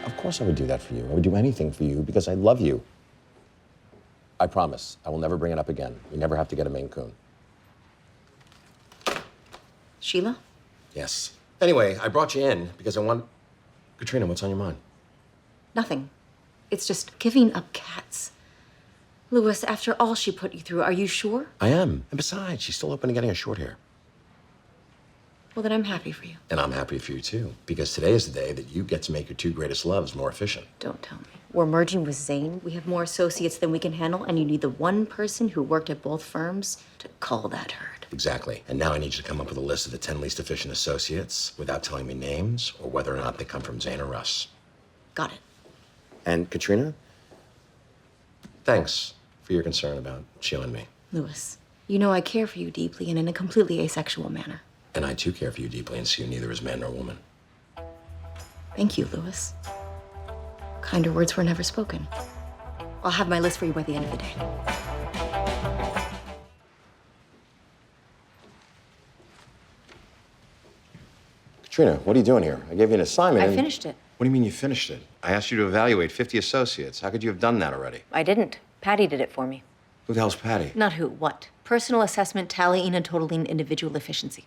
Of course I would do that for you. I would do anything for you because I love you. I promise, I will never bring it up again. You never have to get a Maine Coon. Sheila? Yes. Anyway, I brought you in because I want... Katrina, what's on your mind? Nothing. It's just giving up cats. Louis, after all she put you through, are you sure? I am. And besides, she's still open to getting a short hair. Well, then I'm happy for you. And I'm happy for you, too. Because today is the day that you get to make your two greatest loves more efficient. Don't tell me. We're merging with Zane. We have more associates than we can handle, and you need the one person who worked at both firms to cull that herd. Exactly. And now I need you to come up with a list of the 10 least efficient associates without telling me names or whether or not they come from Zane or Russ. Got it. And Katrina, thanks for your concern about Sheila and me. Louis, you know I care for you deeply and in a completely asexual manner. And I, too, care for you deeply and see you neither as man nor woman. Thank you, Louis. Kinder words were never spoken. I'll have my list for you by the end of the day. Katrina, what are you doing here? I gave you an assignment. I finished it. What do you mean you finished it? I asked you to evaluate 50 associates. How could you have done that already? I didn't. Patty did it for me. Who the hell's Patty? Not who, what? Personal assessment, tallying and totaling individual efficiency.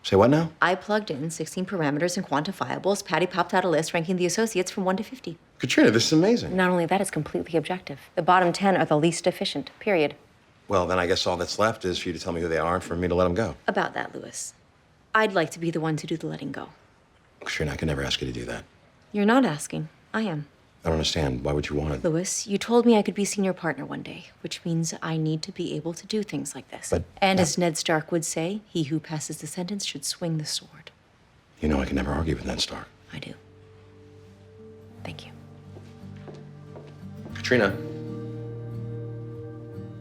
Say what now? I plugged in 16 parameters and quantifiables. Patty popped out a list ranking the associates from 1 to 50. Katrina, this is amazing. Not only that, it's completely objective. The bottom 10 are the least efficient, period. Well, then I guess all that's left is for you to tell me who they are and for me to let them go. About that, Louis. I'd like to be the one to do the letting go. Katrina, I can never ask you to do that. You're not asking. I am. I don't understand. Why would you want it? Louis, you told me I could be senior partner one day, which means I need to be able to do things like this. And as Ned Stark would say, he who passes the sentence should swing the sword. You know I can never argue with Ned Stark. I do. Thank you. Katrina,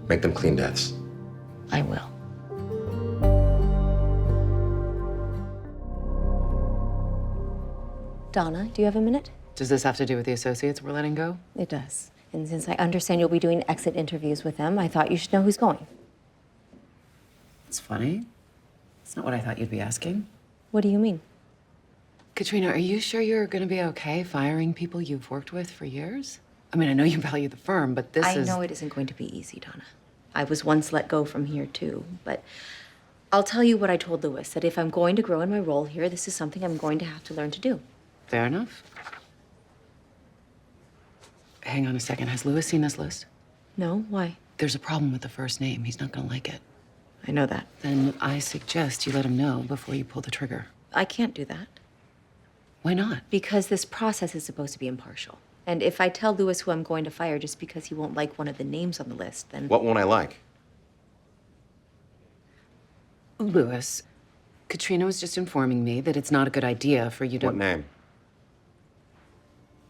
make them clean deaths. I will. Donna, do you have a minute? Does this have to do with the associates we're letting go? It does. And since I understand you'll be doing exit interviews with them, I thought you should know who's going. It's funny. It's not what I thought you'd be asking. What do you mean? Katrina, are you sure you're gonna be okay firing people you've worked with for years? I mean, I know you value the firm, but this is... I know it isn't going to be easy, Donna. I was once let go from here, too. But I'll tell you what I told Louis, that if I'm going to grow in my role here, this is something I'm going to have to learn to do. Fair enough. Hang on a second. Has Louis seen this list? No? Why? There's a problem with the first name. He's not gonna like it. I know that. Then I suggest you let him know before you pull the trigger. I can't do that. Why not? Because this process is supposed to be impartial. And if I tell Louis who I'm going to fire just because he won't like one of the names on the list, then... What won't I like? Louis, Katrina was just informing me that it's not a good idea for you to... What name?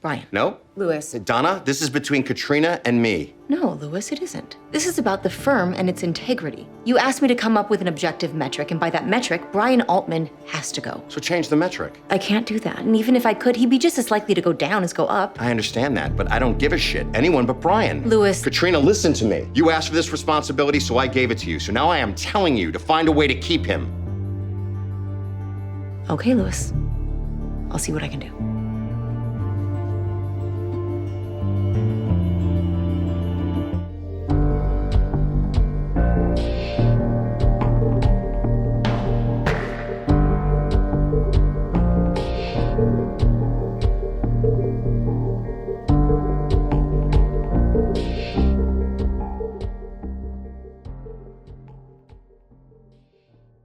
Brian. No? Louis. Donna, this is between Katrina and me. No, Louis, it isn't. This is about the firm and its integrity. You asked me to come up with an objective metric, and by that metric, Brian Altman has to go. So change the metric. I can't do that, and even if I could, he'd be just as likely to go down as go up. I understand that, but I don't give a shit. Anyone but Brian. Louis. Katrina, listen to me. You asked for this responsibility, so I gave it to you. So now I am telling you to find a way to keep him. Okay, Louis. I'll see what I can do.